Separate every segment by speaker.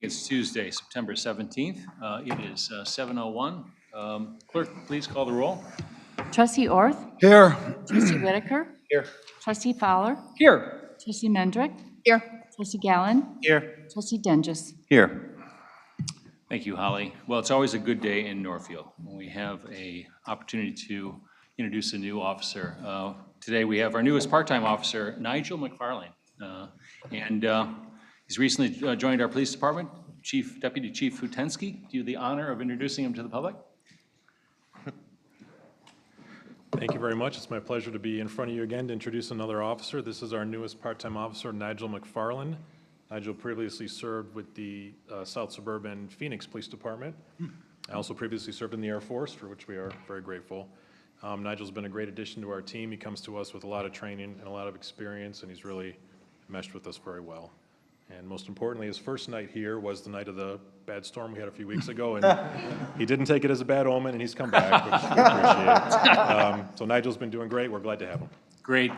Speaker 1: It's Tuesday, September 17th. It is 7:01. Clerk, please call the roll.
Speaker 2: Trustee Orth?
Speaker 3: Here.
Speaker 2: Trustee Whitaker?
Speaker 1: Here.
Speaker 2: Trustee Fowler?
Speaker 1: Here.
Speaker 2: Trustee Mendrick?
Speaker 3: Here.
Speaker 2: Trustee Gallen?
Speaker 1: Here.
Speaker 2: Trustee Dungus?
Speaker 3: Here.
Speaker 1: Thank you, Holly. Well, it's always a good day in Northfield when we have an opportunity to introduce a new officer. Today we have our newest part-time officer, Nigel McFarlane. He's recently joined our police department, Deputy Chief Futensky. Do you have the honor of introducing him to the public?
Speaker 4: Thank you very much. It's my pleasure to be in front of you again to introduce another officer. This is our newest part-time officer, Nigel McFarlane. Nigel previously served with the South Suburban Phoenix Police Department. I also previously served in the Air Force, for which we are very grateful. Nigel's been a great addition to our team. He comes to us with a lot of training and a lot of experience, and he's really meshed with us very well. And most importantly, his first night here was the night of the bad storm we had a few weeks ago, and he didn't take it as a bad omen, and he's come back, which we appreciate. So Nigel's been doing great. We're glad to have him.
Speaker 1: Great.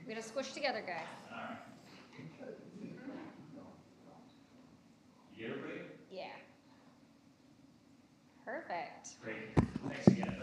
Speaker 5: We're gonna squish together, guys.
Speaker 1: You get everybody?
Speaker 5: Yeah. Perfect.
Speaker 1: Great. Thanks again.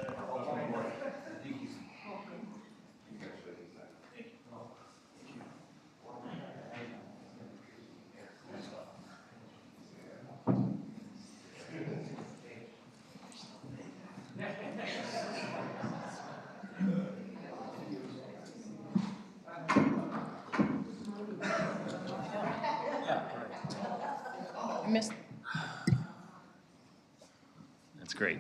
Speaker 1: That's great.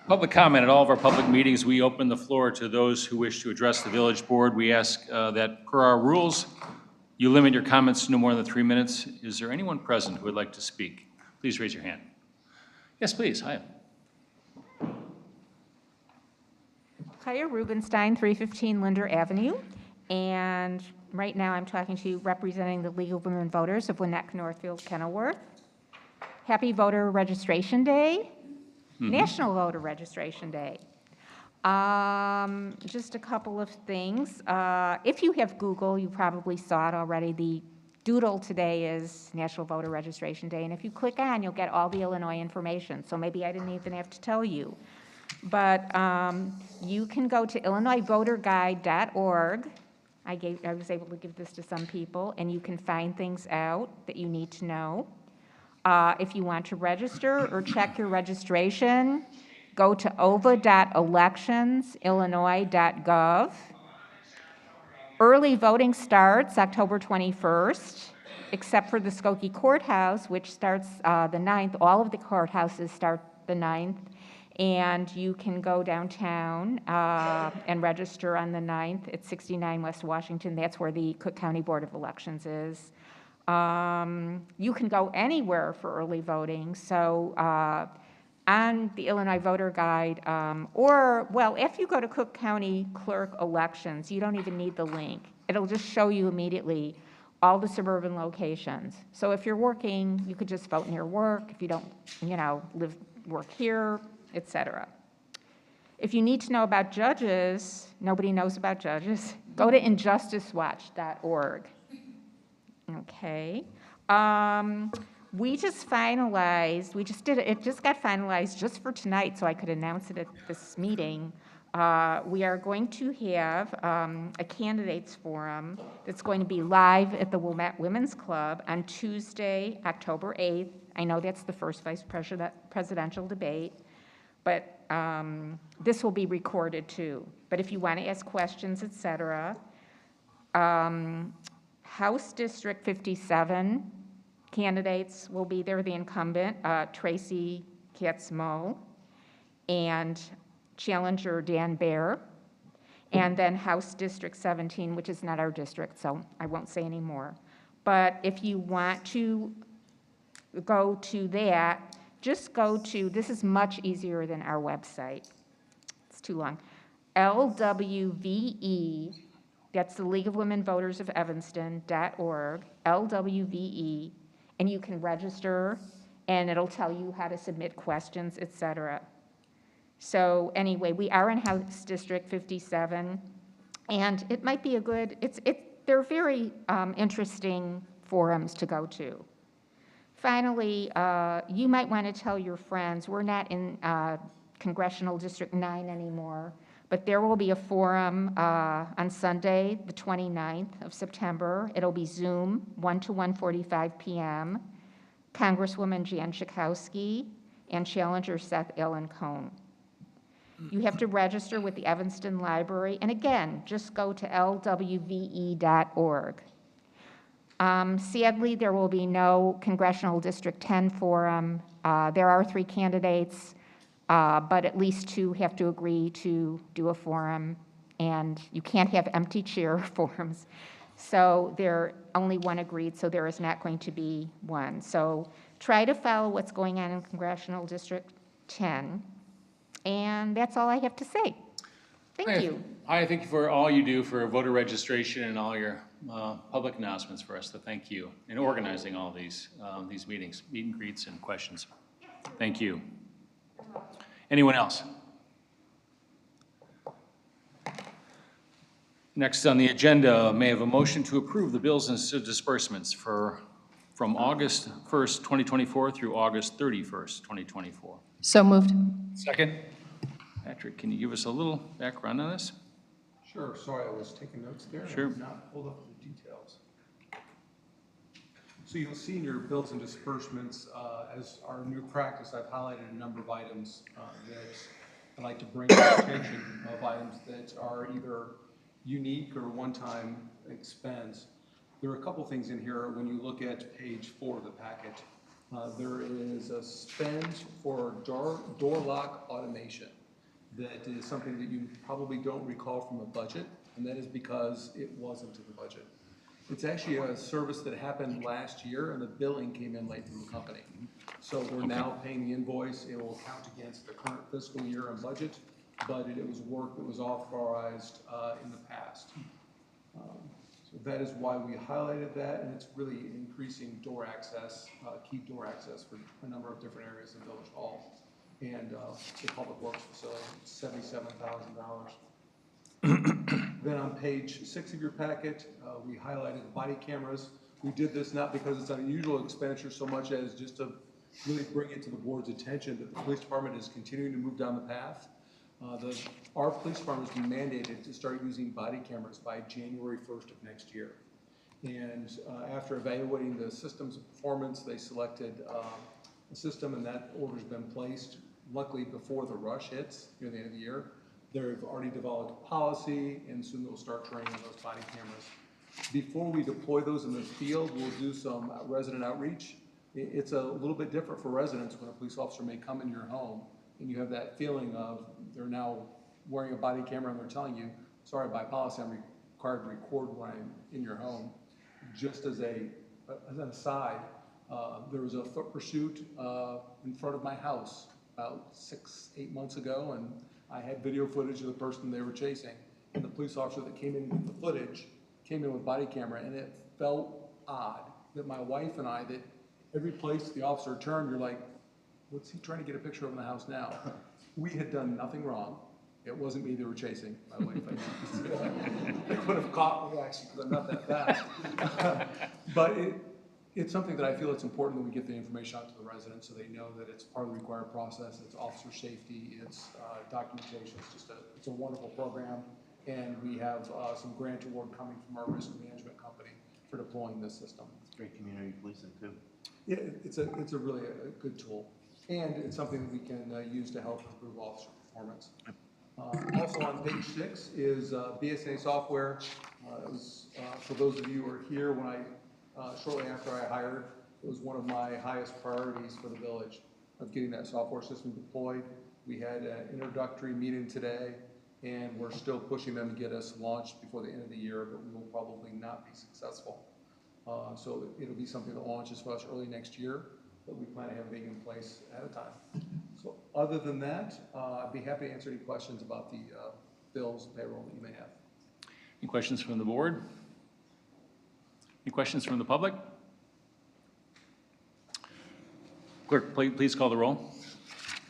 Speaker 1: Public comment. At all of our public meetings, we open the floor to those who wish to address the village board. We ask that per our rules, you limit your comments to no more than 3 minutes. Is there anyone present who would like to speak? Please raise your hand. Yes, please. Hi.
Speaker 6: Kaya Rubenstein, 315 Linder Avenue, and right now I'm talking to you representing the League of Women Voters of Winnetka, Northfield, Kenilworth. Happy Voter Registration Day, National Voter Registration Day. Just a couple of things. If you have Google, you probably saw it already. The doodle today is National Voter Registration Day, and if you click on, you'll get all the Illinois information, so maybe I didn't even have to tell you. But you can go to illinoisvoterguide.org. I was able to give this to some people, and you can find things out that you need to know. If you want to register or check your registration, go to ova.electionsillinois.gov. Early voting starts October 21st, except for the Skokie Courthouse, which starts the 9th. All of the courthouses start the 9th. And you can go downtown and register on the 9th at 69 West Washington. That's where the Cook County Board of Elections is. You can go anywhere for early voting. So on the Illinois Voter Guide, if you go to Cook County Clerk Elections, you don't even need the link. It'll just show you immediately all the suburban locations. So if you're working, you could just vote near work. If you don't, work here, etc. If you need to know about judges, nobody knows about judges, go to injusticewatch.org. Okay. We just finalized, it just got finalized just for tonight, so I could announce it at this meeting. We are going to have a candidates forum that's going to be live at the Wilmette Women's Club on Tuesday, October 8th. I know that's the first vice presidential debate, but this will be recorded too. But if you want to ask questions, etc., House District 57 candidates will be there, the incumbent, Tracy Katz-Moe, and challenger Dan Baer, and then House District 17, which is not our district, so I won't say any more. But if you want to go to that, just go to, this is much easier than our website. It's too long. LWVE, that's the League of Women Voters of Evanston.org, LWVE, and you can register, and it'll tell you how to submit questions, et cetera. So anyway, we are in House District 57, and it might be a good, they're very interesting forums to go to. Finally, you might want to tell your friends, we're not in Congressional District 9 anymore, but there will be a forum on Sunday, the 29th of September. It'll be Zoom, 1 to 1:45 p.m. Congresswoman Jan Schakowsky and Challenger Seth Allen Cohn. You have to register with the Evanston Library, and again, just go to lwve.org. Sadly, there will be no Congressional District 10 forum. There are 3 candidates, but at least 2 have to agree to do a forum, and you can't have empty chair forums. So there only 1 agreed, so there is not going to be 1. So try to follow what's going on in Congressional District 10, and that's all I have to say. Thank you.
Speaker 1: Hi, thank you for all you do for voter registration and all your public announcements for us, so thank you, in organizing all these meetings, meet and greets and questions. Thank you. Anyone else? Next on the agenda, may I have a motion to approve the bills and disbursements from August 1st, 2024 through August 31st, 2024.
Speaker 2: So moved.
Speaker 1: Second. Patrick, can you give us a little background on this?
Speaker 3: Sure, sorry, I was taking notes there.
Speaker 1: Sure.
Speaker 3: I did not pulled up the details. So you'll see in your bills and disbursements, as our new practice, I've highlighted a number of items that I'd like to bring to the attention of items that are either unique or one-time expense. There are a couple things in here. When you look at page 4 of the packet, there is a spend for door lock automation. That is something that you probably don't recall from a budget, and that is because it wasn't in the budget. It's actually a service that happened last year, and the billing came in late from the company. So we're now paying the invoice. It will count against the current fiscal year and budget, but it was work that was authorized in the past. So that is why we highlighted that, and it's really increasing door access, key door access for a number of different areas in Village Hall. And the Public Works facility, $77,000. Then on page 6 of your packet, we highlighted body cameras. We did this not because it's an unusual expenditure so much as just to really bring it to the board's attention that the police department is continuing to move down the path. Our police department has been mandated to start using body cameras by January 1st of next year. And after evaluating the system's performance, they selected a system, and that order's been placed. Luckily, before the rush hits near the end of the year, they've already developed a policy, and soon they'll start training on those body cameras. Before we deploy those in the field, we'll do some resident outreach. It's a little bit different for residents when a police officer may come into your home, and you have that feeling of they're now wearing a body camera, and they're telling you, sorry, by policy, I'm required to record when I'm in your home. Just as an aside, there was a foot pursuit in front of my house about 6-8 months ago, and I had video footage of the person they were chasing. And the police officer that came in with the footage came in with body camera, and it felt odd that my wife and I, that every place the officer turned, you're like, what's he trying to get a picture of in the house now? We had done nothing wrong. It wasn't me they were chasing, my wife. They could have caught me, actually, because I'm not that fast. But it's something that I feel it's important that we get the information out to the residents so they know that it's part of the required process. It's officer safety, it's documentation. It's a wonderful program, and we have some grant award coming from our risk management company for deploying this system.
Speaker 7: It's great community policing too.
Speaker 3: Yeah, it's a really a good tool, and it's something that we can use to help improve officer performance. Also on page 6 is BSNA software. For those of you who are here, when shortly after I hired, it was one of my highest priorities for the village of getting that software system deployed. We had an introductory meeting today, and we're still pushing them to get us launched before the end of the year, but we will probably not be successful. So it'll be something that launches for us early next year. but we plan to have being in place ahead of time. So other than that, I'd be happy to answer any questions about the bills and payroll that you may have.
Speaker 1: Any questions from the board? Any questions from the public? Clerk, please call the roll.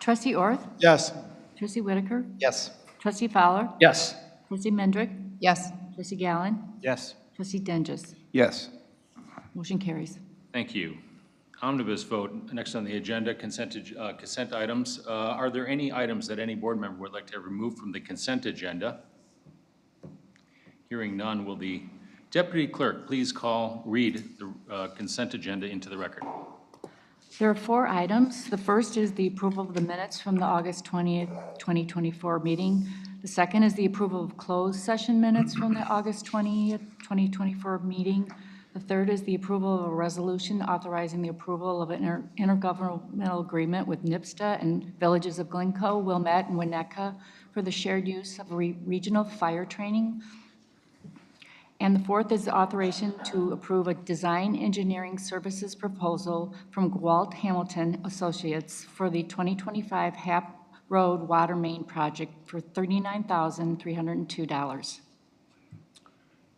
Speaker 2: Trustee Orth?
Speaker 8: Yes.
Speaker 2: Trustee Whitaker?
Speaker 8: Yes.
Speaker 2: Trustee Fowler?
Speaker 8: Yes.
Speaker 2: Trustee Mendrick?
Speaker 6: Yes.
Speaker 2: Trustee Gallen?
Speaker 8: Yes.
Speaker 2: Trustee Dungus?
Speaker 8: Yes.
Speaker 2: Motion carries.
Speaker 1: Thank you. Omnibus vote, next on the agenda, consent items. Are there any items that any board member would like to have removed from the consent agenda? Hearing none, will the deputy clerk please read the consent agenda into the record?
Speaker 2: There are 4 items. The first is the approval of the minutes from the August 20th, 2024 meeting. The second is the approval of closed session minutes from the August 20th, 2024 meeting. The third is the approval of a resolution authorizing the approval of an intergovernmental agreement with NIPSTA and Villages of Glencoe, Wilmette, and Winnetka for the shared use of regional fire training. And the fourth is the authorization to approve a design engineering services proposal from Gwalt Hamilton Associates for the 2025 Hap Road Water Main Project for $39,302.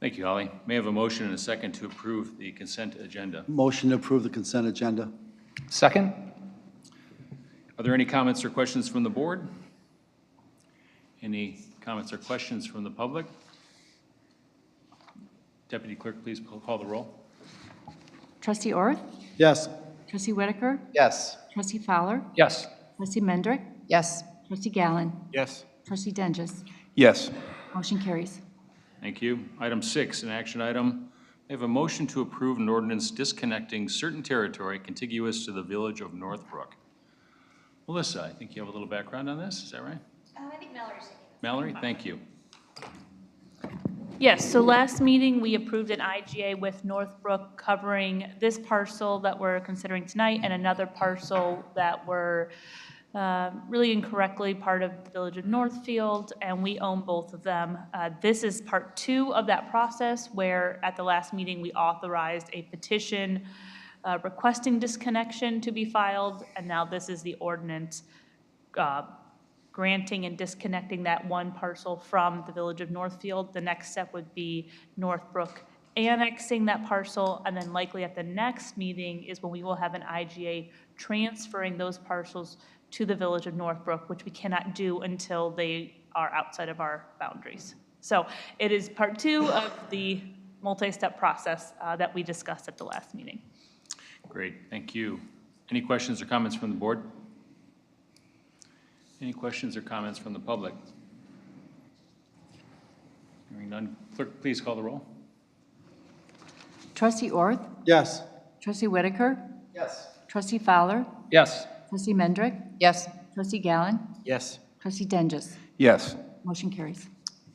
Speaker 1: Thank you, Holly. May I have a motion and a second to approve the consent agenda?
Speaker 8: Motion to approve the consent agenda.
Speaker 9: Second?
Speaker 1: Are there any comments or questions from the board? Any comments or questions from the public? Deputy Clerk, please call the roll.
Speaker 2: Trustee Orth?
Speaker 8: Yes.
Speaker 2: Trustee Whitaker?
Speaker 9: Yes.
Speaker 2: Trustee Fowler?
Speaker 9: Yes.
Speaker 2: Trustee Mendrick?
Speaker 6: Yes.
Speaker 2: Trustee Gallen?
Speaker 8: Yes.
Speaker 2: Trustee Dungus?
Speaker 8: Yes.
Speaker 2: Motion carries.
Speaker 1: Thank you. Item 6, an action item. I have a motion to approve an ordinance disconnecting certain territory contiguous to the village of Northbrook. Melissa, I think you have a little background on this, is that right?
Speaker 5: I think Mallory's taking this.
Speaker 1: Mallory, thank you.
Speaker 10: Yes, so last meeting, we approved an IGA with Northbrook covering this parcel that we're considering tonight and another parcel that were really incorrectly part of the Village of Northfield, and we own both of them. This is part 2 of that process where at the last meeting, we authorized a petition requesting disconnection to be filed, and now this is the ordinance granting and disconnecting that one parcel from the Village of Northfield. The next step would be Northbrook annexing that parcel, and then likely at the next meeting is when we will have an IGA transferring those parcels to the Village of Northbrook, which we cannot do until they are outside of our boundaries. So it is part 2 of the multi-step process that we discussed at the last meeting.
Speaker 1: Great, thank you. Any questions or comments from the board? Any questions or comments from the public? Hearing none, clerk, please call the roll.
Speaker 2: Trustee Orth?
Speaker 8: Yes.
Speaker 2: Trustee Whitaker?
Speaker 8: Yes.
Speaker 2: Trustee Fowler?
Speaker 9: Yes.
Speaker 2: Trustee Mendrick?
Speaker 6: Yes.
Speaker 2: Trustee Gallen?
Speaker 8: Yes.
Speaker 2: Trustee Dungus?
Speaker 8: Yes.
Speaker 2: Motion carries.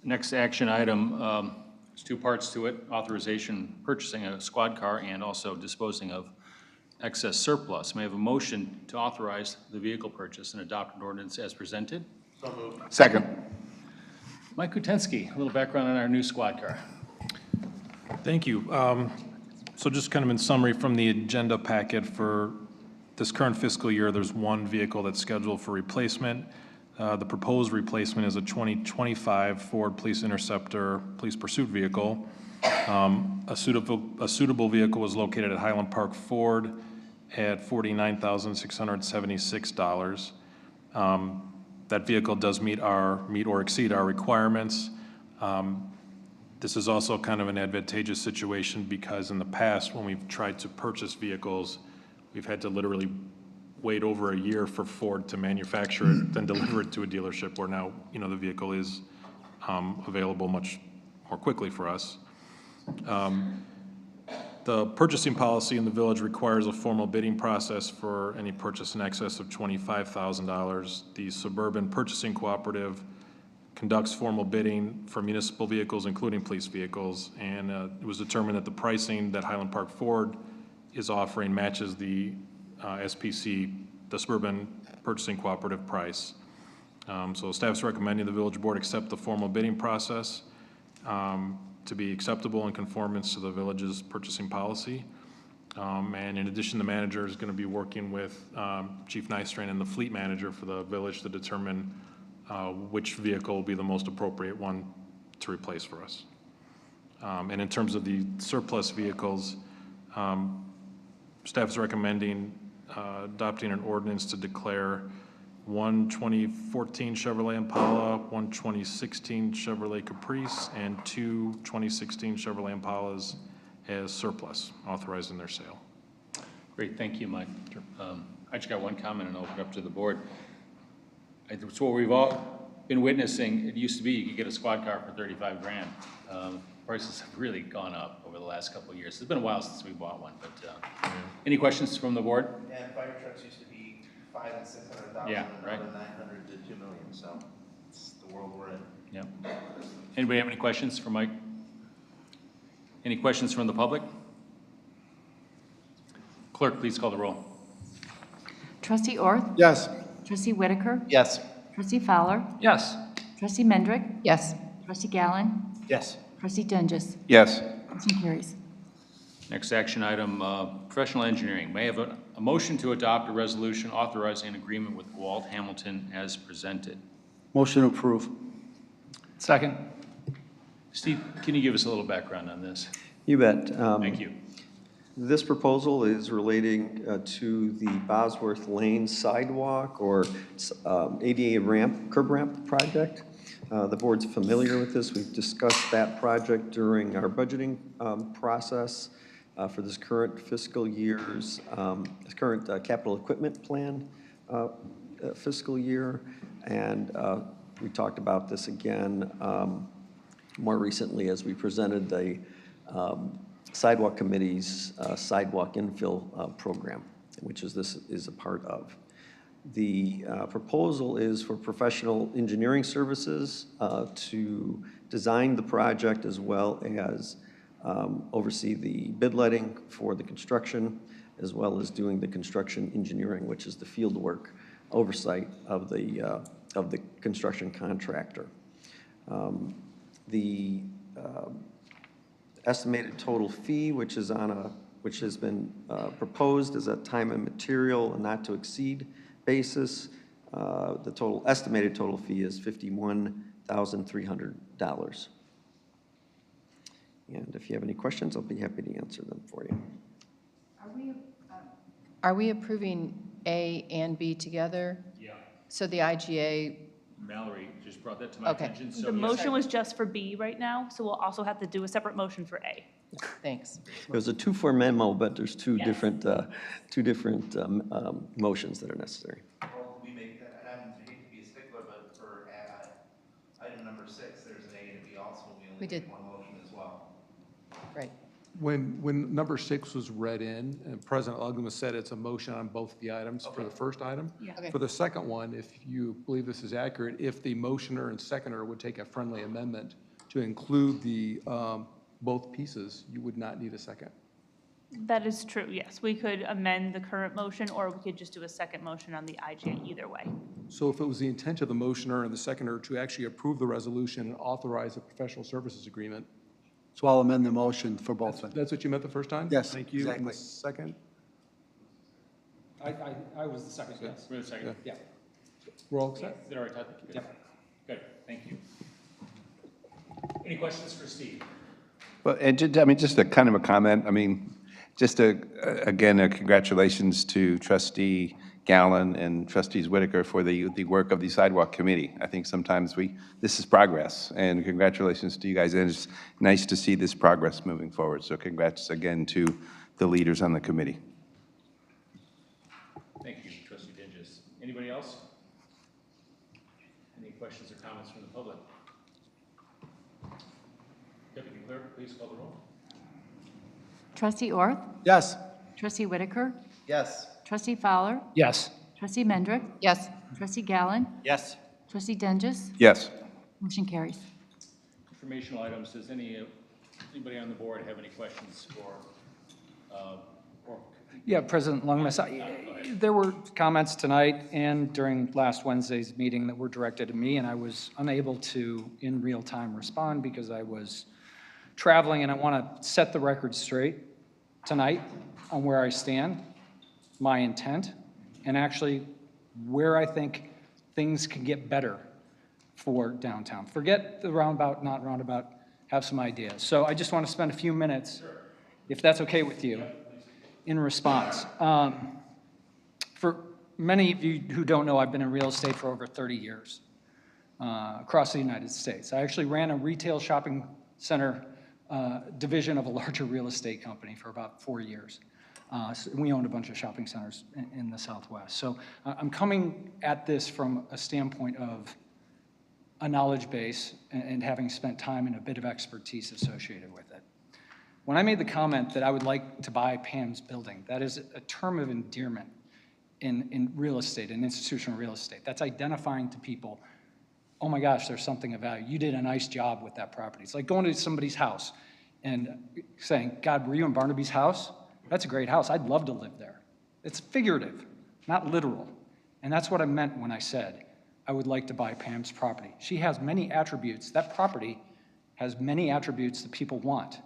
Speaker 1: Next action item, there's 2 parts to it, authorization purchasing a squad car and also disposing of excess surplus. May I have a motion to authorize the vehicle purchase and adopt an ordinance as presented?
Speaker 7: So moved.
Speaker 8: Second.
Speaker 1: Mike Kutensky, a little background on our new squad car.
Speaker 4: Thank you. So just kind of in summary from the agenda packet for this current fiscal year, there's 1 vehicle that's scheduled for replacement. The proposed replacement is a 2025 Ford Police Interceptor Police Pursuit Vehicle. A suitable vehicle was located at Highland Park Ford at $49,676. That vehicle does meet or exceed our requirements. This is also kind of an advantageous situation because in the past, when we've tried to purchase vehicles, we've had to literally wait over a year for Ford to manufacture it, then deliver it to a dealership, where now, the vehicle is available much more quickly for us. The purchasing policy in the village requires a formal bidding process for any purchase in excess of $25,000. The Suburban Purchasing Cooperative conducts formal bidding for municipal vehicles, including police vehicles, and it was determined that the pricing that Highland Park Ford is offering matches the SPC, the Suburban Purchasing Cooperative price. So staff's recommending the village board accept the formal bidding process to be acceptable in conformance to the village's purchasing policy. And in addition, the manager is going to be working with Chief Nystrom and the fleet manager for the village to determine which vehicle will be the most appropriate one to replace for us. And in terms of the surplus vehicles, staff is recommending adopting an ordinance to declare one 2014 Chevrolet Impala, one 2016 Chevrolet Caprice, and two 2016 Chevrolet Impalas as surplus, authorizing their sale.
Speaker 1: Great, thank you, Mike. I just got one comment and open it up to the board. It's what we've all been witnessing. It used to be you could get a squad car for 35 grand. Prices have really gone up over the last couple of years. It's been a while since we bought one, but any questions from the board?
Speaker 7: And fire trucks used to be 500,000 and 600,000.
Speaker 1: Yeah, right.
Speaker 7: And now they're 900 to 2 million, so it's the world we're in.
Speaker 1: Yeah. Anybody have any questions for Mike? Any questions from the public? Clerk, please call the roll.
Speaker 2: Trustee Orth?
Speaker 8: Yes.
Speaker 2: Trustee Whitaker?
Speaker 7: Yes.
Speaker 2: Trustee Fowler?
Speaker 3: Yes.
Speaker 2: Trustee Mendrick?
Speaker 6: Yes.
Speaker 2: Trustee Gallen?
Speaker 7: Yes.
Speaker 2: Trustee Dungus?
Speaker 7: Yes.
Speaker 2: Motion carries.
Speaker 1: Next action item, professional engineering. May I have a motion to adopt a resolution authorizing an agreement with Walt Hamilton as presented.
Speaker 8: Motion to approve.
Speaker 3: Second.
Speaker 1: Steve, can you give us a little background on this?
Speaker 9: You bet.
Speaker 1: Thank you.
Speaker 9: This proposal is relating to the Bosworth Lane sidewalk or ADA ramp, curb ramp project. The board's familiar with this. We've discussed that project during our budgeting process for this current fiscal year's, current capital equipment plan fiscal year. And we talked about this again more recently as we presented the Sidewalk Committee's sidewalk infill program, which this is a part of. The proposal is for professional engineering services to design the project as well as oversee the bid letting for the construction, as well as doing the construction engineering, which is the field work oversight of the construction contractor. The estimated total fee, which has been proposed as a time and material and not to exceed basis. The estimated total fee is $51,300. And if you have any questions, I'll be happy to answer them for you.
Speaker 11: Are we approving A and B together?
Speaker 1: Yeah.
Speaker 11: So the IGA,
Speaker 1: Mallory just brought that to my
Speaker 11: Okay.
Speaker 1: attention. So
Speaker 10: The
Speaker 1: yes.
Speaker 10: motion was just for B right now, so we'll also have to do a separate motion for A.
Speaker 11: thanks.
Speaker 9: It was a 2-4 memo, but there's two
Speaker 10: Yes.
Speaker 9: different motions that are necessary.
Speaker 7: Well, we make that, and I hate to be a stickler, but for item number 6, there's an A and a B also. We only
Speaker 11: We did.
Speaker 7: make one motion as well.
Speaker 11: Right.
Speaker 3: When number 6 was read in, and President Uggla said it's a motion on both the items for the first item.
Speaker 10: Yeah.
Speaker 11: Okay.
Speaker 3: For the second one, if you believe this is accurate, if the motioner and seconder would take a friendly amendment to include the, both pieces, you would not need a second.
Speaker 10: That is true, yes. We could amend the current motion, or we could just do a second motion on the IGA either way.
Speaker 3: So if it was the intent of the motioner and the seconder to actually approve the resolution and authorize a professional services agreement,
Speaker 8: So I'll amend the motion for both.
Speaker 3: that's what you meant the first time?
Speaker 8: Yes,
Speaker 3: Thank you. And the
Speaker 8: exactly.
Speaker 3: second?
Speaker 12: I was the second, yes.
Speaker 1: Wait a second.
Speaker 12: Yeah.
Speaker 3: We're all set?
Speaker 1: Is that all right, Todd?
Speaker 12: Yeah.
Speaker 1: Good, thank you. Any questions for Steve?
Speaker 13: Well, and just a kind of a comment. I mean, again, congratulations to Trustee Gallen and Trustees Whitaker for the work of the Sidewalk Committee. I think sometimes this is progress, and congratulations to you guys. And it's nice to see this progress moving forward. So congrats again to the leaders on the committee.
Speaker 1: Thank you, Trustee Dinges. Anybody else? Any questions or comments from the public? Deputy Clerk, please call the roll.
Speaker 2: Trustee Orth?
Speaker 8: Yes.
Speaker 2: Trustee Whitaker?
Speaker 7: Yes.
Speaker 2: Trustee Fowler?
Speaker 12: Yes.
Speaker 2: Trustee Mendrick?
Speaker 11: Yes.
Speaker 2: Trustee Gallen?
Speaker 7: Yes.
Speaker 2: Trustee Dungus?
Speaker 13: Yes.
Speaker 2: Motion carries.
Speaker 1: Informational items. Does anybody on the board have any questions for, or
Speaker 12: Yeah, President Longmas, there were comments tonight and during last Wednesday's meeting that were directed at me, and I was unable to, in real time, respond because I was traveling, and I want to set the record straight tonight on where I stand, my intent, and actually where I think things can get better for downtown. Forget the roundabout, not roundabout, have some ideas. So I just want to spend a few minutes, if that's okay with you, in response. For many of you who don't know, I've been in real estate for over 30 years across the United States. I actually ran a retail shopping center division of a larger real estate company for about 4 years. So we owned a bunch of shopping centers in the Southwest. So I'm coming at this from a standpoint of a knowledge base and having spent time and a bit of expertise associated with it. When I made the comment that I would like to buy Pam's building, that is a term of endearment in real estate, in institutional real estate. That's identifying to people, oh my gosh, there's something of value. You did a nice job with that property. It's like going to somebody's house and saying, God, were you in Barnaby's house? That's a great house. I'd love to live there. It's figurative, not literal. And that's what I meant when I said, I would like to buy Pam's property. She has many attributes. That property has many attributes that people want,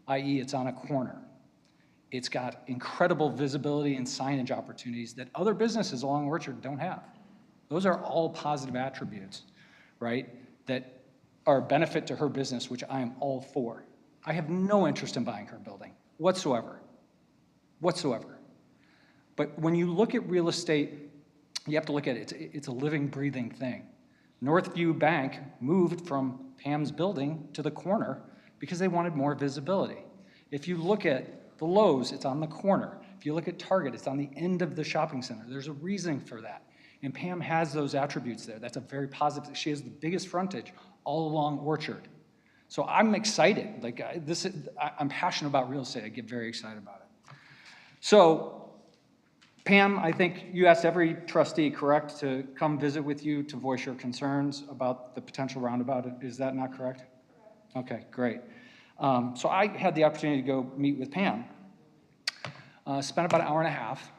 Speaker 12: i.e. it's on a corner. It's got incredible visibility and signage opportunities that other businesses along Orchard don't have. Those are all positive attributes, right, that are a benefit to her business, which I am all for. I have no interest in buying her building whatsoever. But when you look at real estate, you have to look at it. It's a living, breathing thing. Northview Bank moved from Pam's building to the corner because they wanted more visibility. If you look at the Lowe's, it's on the corner. If you look at Target, it's on the end of the shopping center. There's a reason for that. And Pam has those attributes there. That's a very positive. She has the biggest frontage all along Orchard. So I'm excited. Like I'm passionate about real estate. I get very excited about it. So Pam, I think you asked every trustee, correct, to come visit with you to voice your concerns about the potential roundabout. Is that not correct? Okay, great. So I had the opportunity to go meet with Pam. Spent about an hour and a half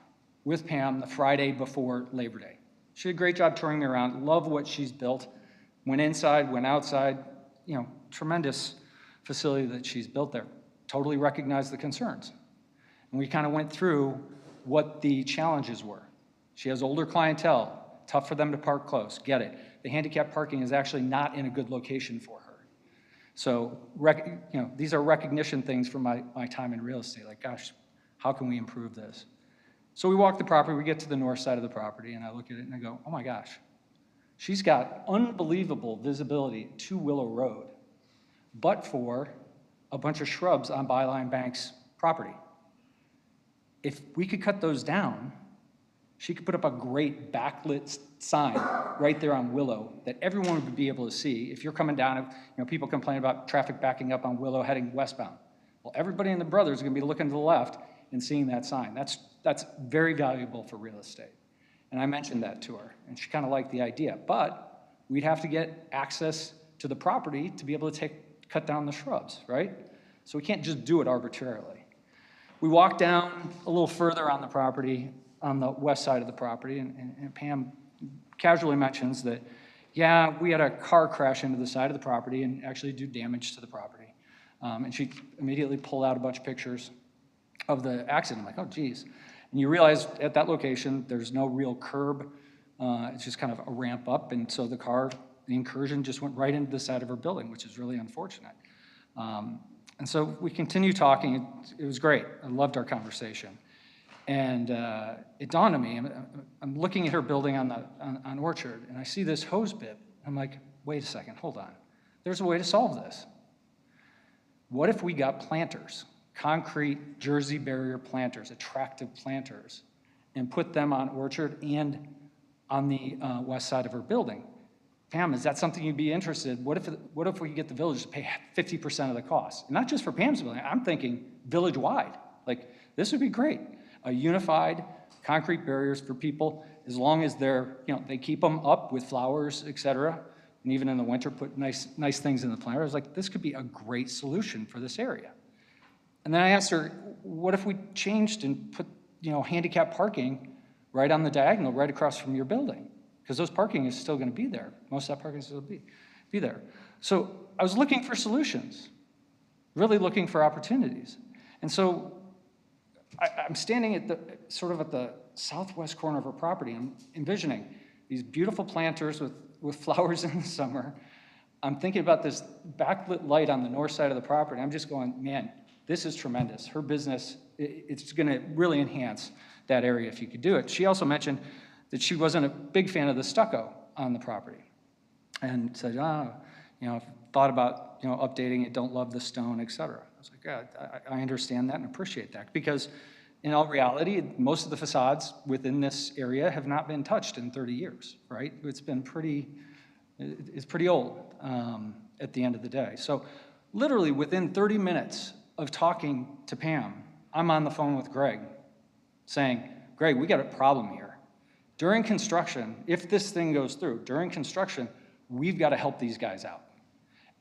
Speaker 12: with Pam the Friday before Labor Day. She did a great job touring me around. Love what she's built. Went inside, went outside. You know, tremendous facility that she's built there. Totally recognized the concerns. And we kind of went through what the challenges were. She has older clientele, tough for them to park close, get it. The handicap parking is actually not in a good location for her. So, these are recognition things from my time in real estate. Like, gosh, how can we improve this? So we walk the property, we get to the north side of the property, and I look at it and I go, oh my gosh, she's got unbelievable visibility to Willow Road, but for a bunch of shrubs on Byline Bank's property. If we could cut those down, she could put up a great backlit sign right there on Willow that everyone would be able to see. If you're coming down, people complain about traffic backing up on Willow heading westbound. Well, everybody in the Brothers is going to be looking to the left and seeing that sign. That's very valuable for real estate. And I mentioned that to her, and she kind of liked the idea. But we'd have to get access to the property to be able to cut down the shrubs, right? So we can't just do it arbitrarily. We walk down a little further on the property, on the west side of the property, and Pam casually mentions that, yeah, we had a car crash into the side of the property and actually do damage to the property. And she immediately pulled out a bunch of pictures of the accident. I'm like, oh, geez. And you realize at that location, there's no real curb. It's just kind of a ramp up, and so the incursion just went right into the side of her building, which is really unfortunate. And so we continued talking. It was great. I loved our conversation. And it dawned on me, I'm looking at her building on Orchard, and I see this hose bib. I'm like, wait a second, hold on. There's a way to solve this. What if we got planters, concrete Jersey barrier planters, attractive planters, and put them on Orchard and on the west side of her building? Pam, is that something you'd be interested in? What if we could get the village to pay 50% of the cost? And not just for Pam's building, I'm thinking village-wide. Like, this would be great. A unified concrete barriers for people, as long as they keep them up with flowers, et cetera, and even in the winter, put nice things in the planter. I was like, this could be a great solution for this area. And then I asked her, what if we changed and put, handicap parking right on the diagonal, right across from your building? Because those parking is still going to be there. Most of that parking is still be there. So I was looking for solutions, really looking for opportunities. And so I'm standing at the, sort of at the southwest corner of her property. I'm envisioning these beautiful planters with flowers in the summer. I'm thinking about this backlit light on the north side of the property. I'm just going, man, this is tremendous. Her business, it's going to really enhance that area if you could do it. She also mentioned that she wasn't a big fan of the stucco on the property, and said, I've thought about, updating it, don't love the stone, et cetera. I was like, yeah, I understand that and appreciate that, because in all reality, most of the facades within this area have not been touched in 30 years, right? It's pretty old at the end of the day. So literally within 30 minutes of talking to Pam, I'm on the phone with Greg saying, Greg, we got a problem here. During construction, if this thing goes through, during construction, we've got to help these guys out.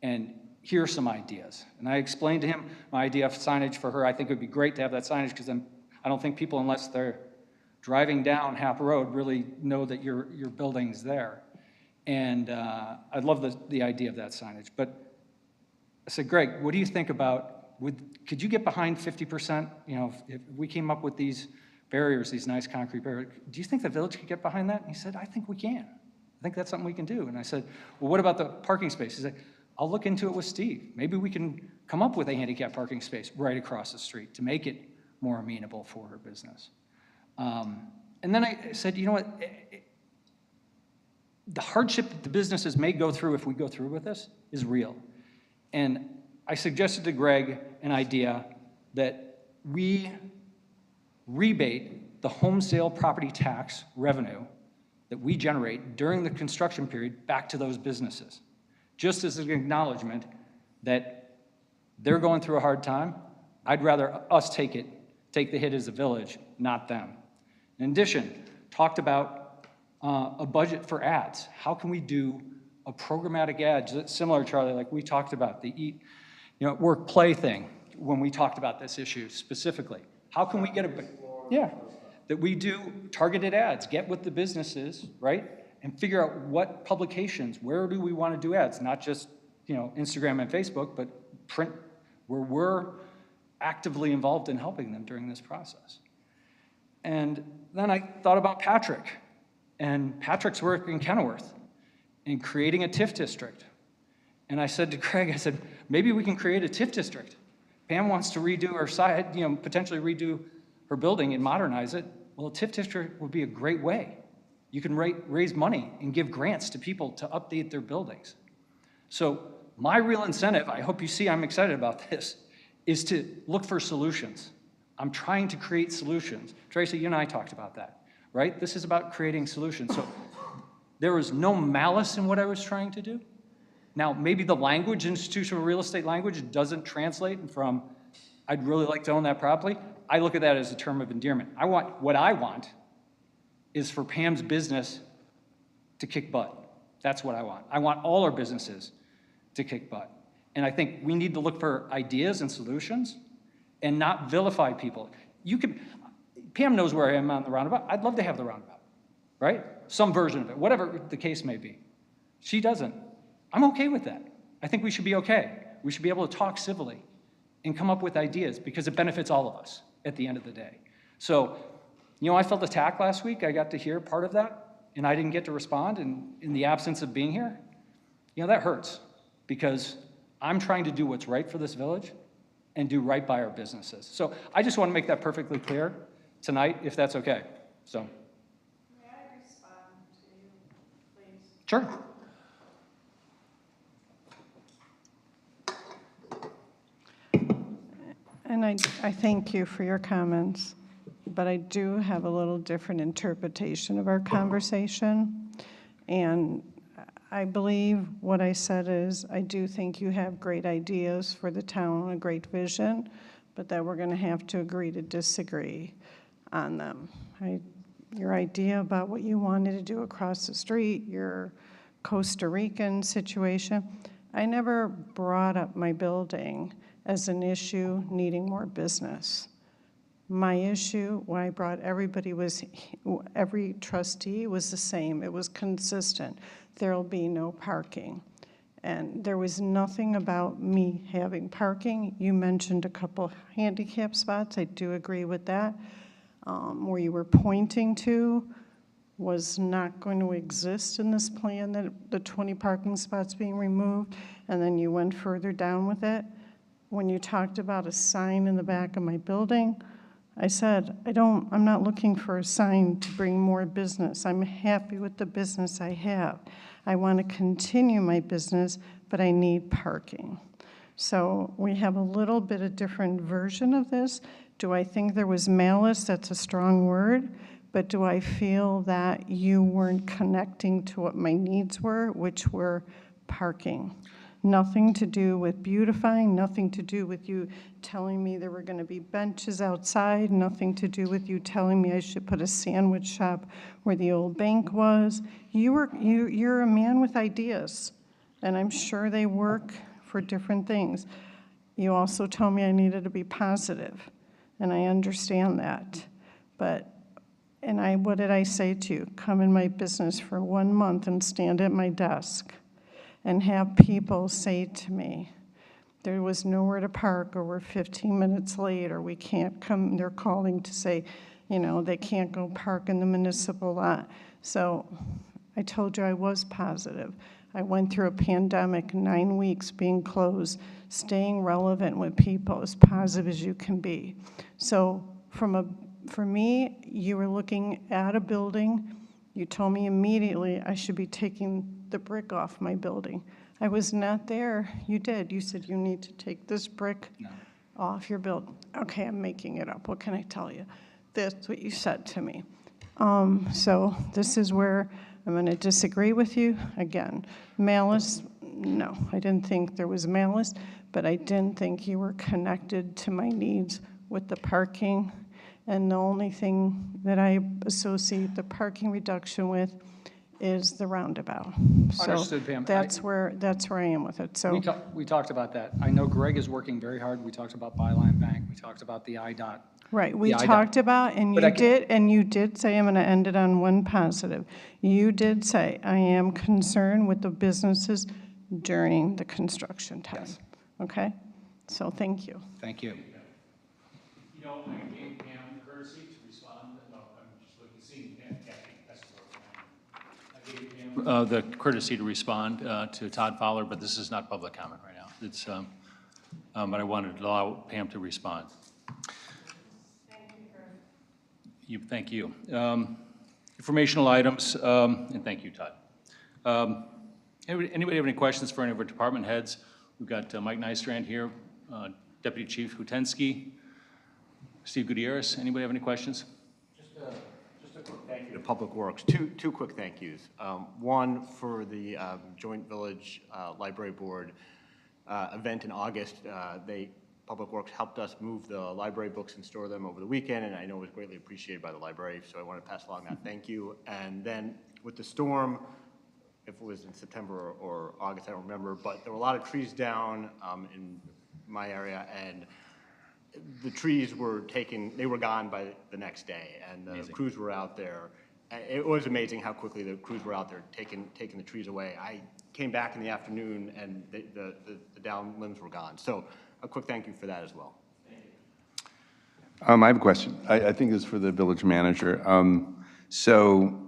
Speaker 12: And here are some ideas. And I explained to him my idea of signage for her. I think it would be great to have that signage, because then I don't think people, unless they're driving down Hap Road, really know that your building's there. And I love the idea of that signage. But I said, Greg, what do you think about, could you get behind 50%? If we came up with these barriers, these nice concrete barriers, do you think the village could get behind that? And he said, I think we can. I think that's something we can do. And I said, well, what about the parking space? He said, I'll look into it with Steve. Maybe we can come up with a handicap parking space right across the street to make it more amenable for her business. And then I said, you know what? The hardship that the businesses may go through if we go through with this is real. And I suggested to Greg an idea that we rebate the home sale property tax revenue that we generate during the construction period back to those businesses, just as an acknowledgement that they're going through a hard time. I'd rather us take the hit as a village, not them. In addition, talked about a budget for ads. How can we do a programmatic ad, similar, Charlie, like we talked about, the work play thing when we talked about this issue specifically. How can we get that we do targeted ads, get with the businesses, right? And figure out what publications, where do we want to do ads, not just, Instagram and Facebook, but print, where we're actively involved in helping them during this process. And then I thought about Patrick and Patrick's work in Kenilworth in creating a TIF district. And I said to Craig, maybe we can create a TIF district. Pam wants to redo her side, potentially redo her building and modernize it. Well, a TIF district would be a great way. You can raise money and give grants to people to update their buildings. So my real incentive, I hope you see I'm excited about this, is to look for solutions. I'm trying to create solutions. Tracy, you and I talked about that, right? This is about creating solutions. So there was no malice in what I was trying to do. Now, maybe the language, institutional real estate language, doesn't translate from, I'd really like to own that property. I look at that as a term of endearment. What I want is for Pam's business to kick butt. That's what I want. I want all our businesses to kick butt. And I think we need to look for ideas and solutions and not vilify people. Pam knows where I am on the roundabout. I'd love to have the roundabout, right? Some version of it, whatever the case may be. She doesn't. I'm okay with that. I think we should be okay. We should be able to talk civilly and come up with ideas, because it benefits all of us at the end of the day. So, I felt attacked last week. I got to hear part of that, and I didn't get to respond in the absence of being here. That hurts, because I'm trying to do what's right for this village and do right by our businesses. So I just want to make that perfectly clear tonight, if that's okay. So.
Speaker 14: May I respond to you, please?
Speaker 12: Sure.
Speaker 14: And I thank you for your comments, but I do have a little different interpretation of our conversation. And I believe what I said is, I do think you have great ideas for the town, a great vision, but that we're going to have to agree to disagree on them. Your idea about what you wanted to do across the street, your Costa Rican situation, I never brought up my building as an issue needing more business. My issue, when I brought every trustee was the same. It was consistent. There'll be no parking. And there was nothing about me having parking. You mentioned a couple handicap spots. I do agree with that. Where you were pointing to was not going to exist in this plan, that the 20 parking spots being removed, and then you went further down with it. When you talked about a sign in the back of my building, I said, I'm not looking for a sign to bring more business. I'm happy with the business I have. I want to continue my business, but I need parking. So we have a little bit of different version of this. Do I think there was malice? That's a strong word. But do I feel that you weren't connecting to what my needs were, which were parking? Nothing to do with beautifying, nothing to do with you telling me there were going to be benches outside, nothing to do with you telling me I should put a sandwich shop where the old bank was. You're a man with ideas, and I'm sure they work for different things. You also told me I needed to be positive, and I understand that. What did I say to you? Come in my business for 1 month and stand at my desk and have people say to me, there was nowhere to park, or we're 15 minutes late, or we can't come. They're calling to say, they can't go park in the municipal lot. So I told you I was positive. I went through a pandemic, 9 weeks being closed, staying relevant with people, as positive as you can be. So for me, you were looking at a building. You told me immediately I should be taking the brick off my building. I was not there. You did. You said you need to take this brick off your building. Okay, I'm making it up. What can I tell you? That's what you said to me. So this is where I'm going to disagree with you. Again, malice, no, I didn't think there was malice, but I didn't think you were connected to my needs with the parking. And the only thing that I associate the parking reduction with is the roundabout.
Speaker 12: Understood, Pam.
Speaker 14: That's where I am with it. So
Speaker 12: We talked about that. I know Greg is working very hard. We talked about Byline Bank. We talked about the IDOT.
Speaker 14: right, we
Speaker 12: the IDOT.
Speaker 14: talked about, and
Speaker 12: But
Speaker 14: you did say, I'm going to end it on one positive. You did say, I am concerned with the businesses during the construction time.
Speaker 12: Yes.
Speaker 14: Okay? So thank you.
Speaker 12: Thank you.
Speaker 1: You know, I gave Pam the courtesy to respond. No, I'm just looking, seeing Pam, Kathy, that's I gave Pam the courtesy to respond to Todd Fowler, but this is not public comment right now. It's, but I wanted to allow Pam to respond. Thank you. Informational items, and thank you, Todd. Anybody have any questions for any of our department heads? We've got Mike Nystrand here, Deputy Chief Hutensky, Steve Gutierrez. Anybody have any questions?
Speaker 15: Just a quick thank you to Public Works. Two quick thank yous. One for the Joint Village Library Board event in August. Public Works helped us move the library books and store them over the weekend, and I know it was greatly appreciated by the library, so I want to pass along that thank you. And then with the storm, if it was in September or August, I don't remember, but there were a lot of trees down in my area, and the trees were gone by the next day, and the crews were out there. It was amazing how quickly the crews were out there taking the trees away. I came back in the afternoon, and the down limbs were gone. So a quick thank you for that as well.
Speaker 13: I have a question. I think this is for the village manager. So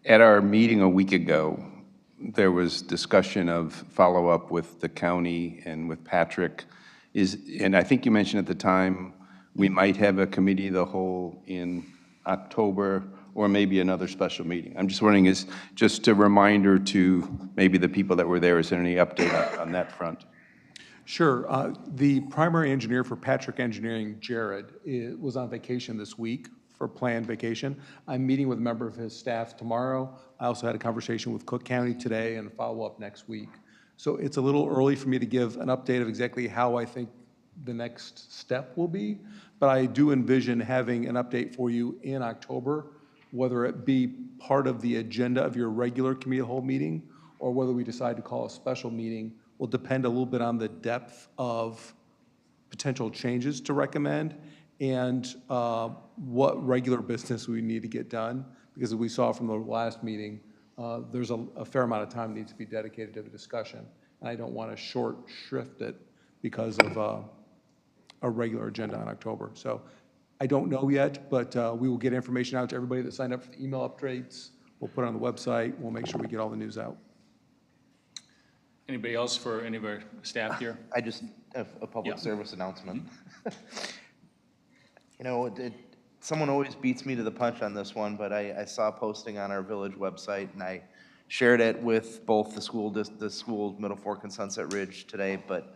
Speaker 13: at our meeting a week ago, there was discussion of follow-up with the county and with Patrick. And I think you mentioned at the time we might have a committee of the whole in October or maybe another special meeting. I'm just wondering, is just a reminder to maybe the people that were there, is there any update on that front?
Speaker 3: Sure. The primary engineer for Patrick Engineering, Jared, was on vacation this week for planned vacation. I'm meeting with a member of his staff tomorrow. I also had a conversation with Cook County today and follow up next week. So it's a little early for me to give an update of exactly how I think the next step will be, but I do envision having an update for you in October, whether it be part of the agenda of your regular committee of the whole meeting or whether we decide to call a special meeting will depend a little bit on the depth of potential changes to recommend and what regular business we need to get done. Because as we saw from the last meeting, there's a fair amount of time that needs to be dedicated to the discussion. and I don't want to short shrift it because of a regular agenda in October. So I don't know yet, but we will get information out to everybody that signed up for the email updates. We'll put it on the website. We'll make sure we get all the news out.
Speaker 1: Anybody else for any of our staff here?
Speaker 7: I just have a public
Speaker 1: Yeah.
Speaker 7: service announcement. You know, someone always beats me to the punch on this one, but I saw a posting on our village website, and I shared it with both the school, Middle Fork and Sunset Ridge today, but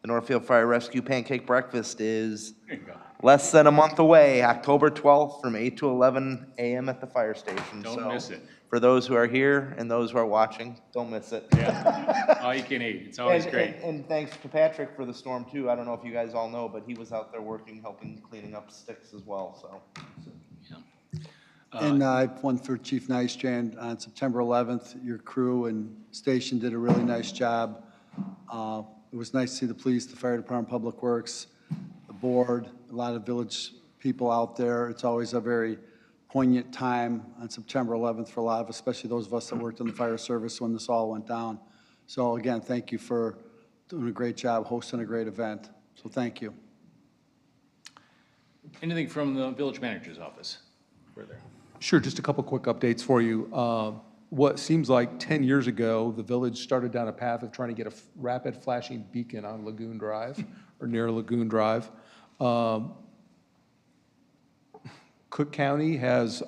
Speaker 7: the Northfield Fire Rescue Pancake Breakfast is
Speaker 1: There you go.
Speaker 7: less than a month away, October 12th from 8 to 11 a.m. at the fire station.
Speaker 1: Don't miss it.
Speaker 7: For those who are here and those who are watching, don't miss it.
Speaker 1: Yeah, all you can eat. It's always great.
Speaker 7: And thanks to Patrick for the storm too. I don't know if you guys all know, but he was out there working, helping cleaning up sticks as well, so.
Speaker 8: And I have one for Chief Nystrand. On September 11th, your crew and station did a really nice job. It was nice to see the police, the fire department, Public Works, the board, a lot of village people out there. It's always a very poignant time on September 11th for a lot of, especially those of us that worked in the fire service when this all went down. So again, thank you for doing a great job hosting a great event. So thank you.
Speaker 1: Anything from the village manager's office? Further.
Speaker 3: Sure, just a couple quick updates for you. What seems like 10 years ago, the village started down a path of trying to get a rapid flashing beacon on Lagoon Drive, or near Lagoon Drive. Cook County has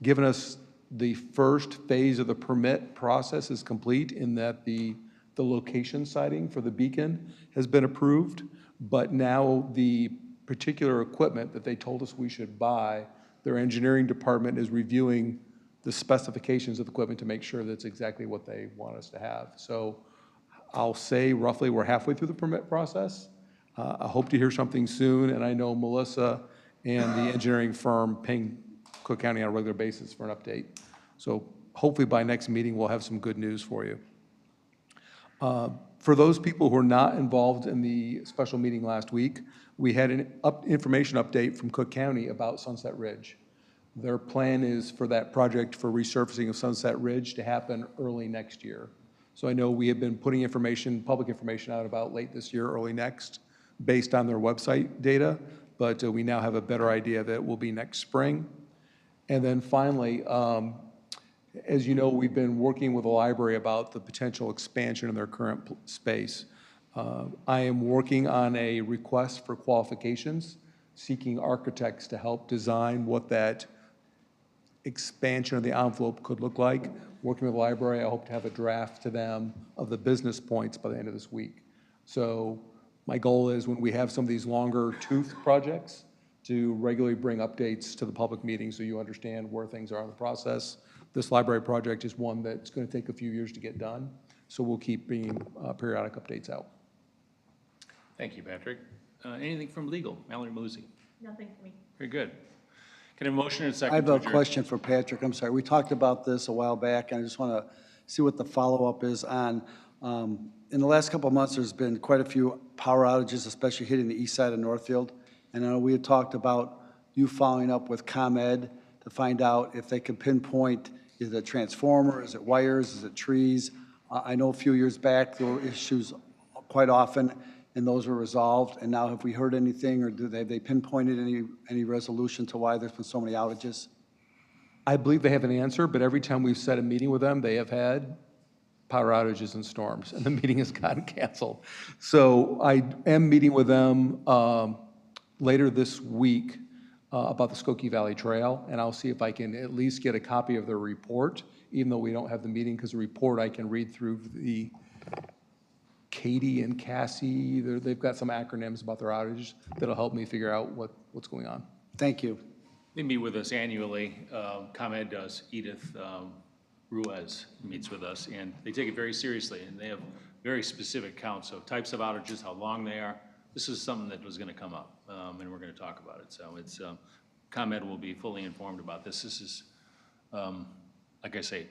Speaker 3: given us the first phase of the permit process is complete in that the location siting for the beacon has been approved, but now the particular equipment that they told us we should buy, their engineering department is reviewing the specifications of the equipment to make sure that's exactly what they want us to have. So I'll say roughly we're halfway through the permit process. I hope to hear something soon, and I know Melissa and the engineering firm ping Cook County on a regular basis for an update. So hopefully by next meeting, we'll have some good news for you. For those people who are not involved in the special meeting last week, we had an information update from Cook County about Sunset Ridge. Their plan is for that project for resurfacing of Sunset Ridge to happen early next year. So I know we have been putting information, public information out about late this year, early next, based on their website data, but we now have a better idea that it will be next spring. And then finally, as you know, we've been working with the library about the potential expansion in their current space. I am working on a request for qualifications, seeking architects to help design what that expansion of the envelope could look like. Working with the library, I hope to have a draft to them of the business points by the end of this week. So my goal is when we have some of these longer tooth projects to regularly bring updates to the public meeting so you understand where things are in the process. This library project is one that's going to take a few years to get done, so we'll keep bringing periodic updates out.
Speaker 1: Thank you, Patrick. Anything from legal? Mallory Maluzzi.
Speaker 10: Nothing for me.
Speaker 1: Very good. Can I have a motion and a second?
Speaker 8: I have
Speaker 1: to
Speaker 8: a
Speaker 1: adjourn?
Speaker 8: question for Patrick. I'm sorry. We talked about this a while back, and I just want to see what the follow-up is on. In the last couple of months, there's been quite a few power outages, especially hitting the east side of Northfield. And I know we had talked about you following up with ComEd to find out if they could pinpoint, is it a transformer, is it wires, is it trees? I know a few years back, there were issues quite often, and those were resolved. And now have we heard anything, or have they pinpointed any resolution to why there's been so many outages?
Speaker 3: I believe they have an answer, but every time we've set a meeting with them, they have had power outages and storms, and the meeting has gotten canceled. So I am meeting with them later this week about the Skokie Valley Trail, and I'll see if I can at least get a copy of their report, even though we don't have the meeting, because the report I can read through the Katie and Cassie. They've got some acronyms about their outages that'll help me figure out what's going on.
Speaker 8: Thank you.
Speaker 1: They meet with us annually. ComEd does. Edith Ruiz meets with us, and they take it very seriously, and they have very specific counts of types of outages, how long they are. This is something that was going to come up, and we're going to talk about it. So it's ComEd will be fully informed about this. This is, like I say,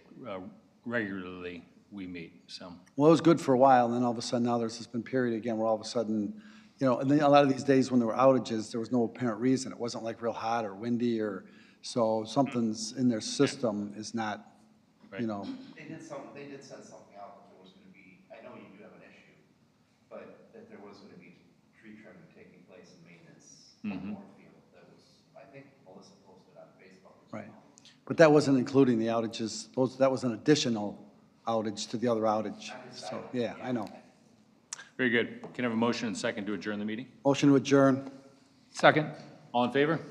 Speaker 1: regularly we meet. So
Speaker 8: Well, it was good for a while, and then all of a sudden now there's this been period again where all of a sudden, and then a lot of these days when there were outages, there was no apparent reason. It wasn't like real hot or windy, or so something's in their system is not,
Speaker 1: Right.
Speaker 7: They did send something out, but there was going to
Speaker 8: Right. But that wasn't including the outages, that was an additional outage to the other outage. So, yeah, I know.
Speaker 1: Very good. Can I have a motion and second to adjourn the meeting?
Speaker 8: Motion to adjourn.
Speaker 12: Second.
Speaker 1: All in favor?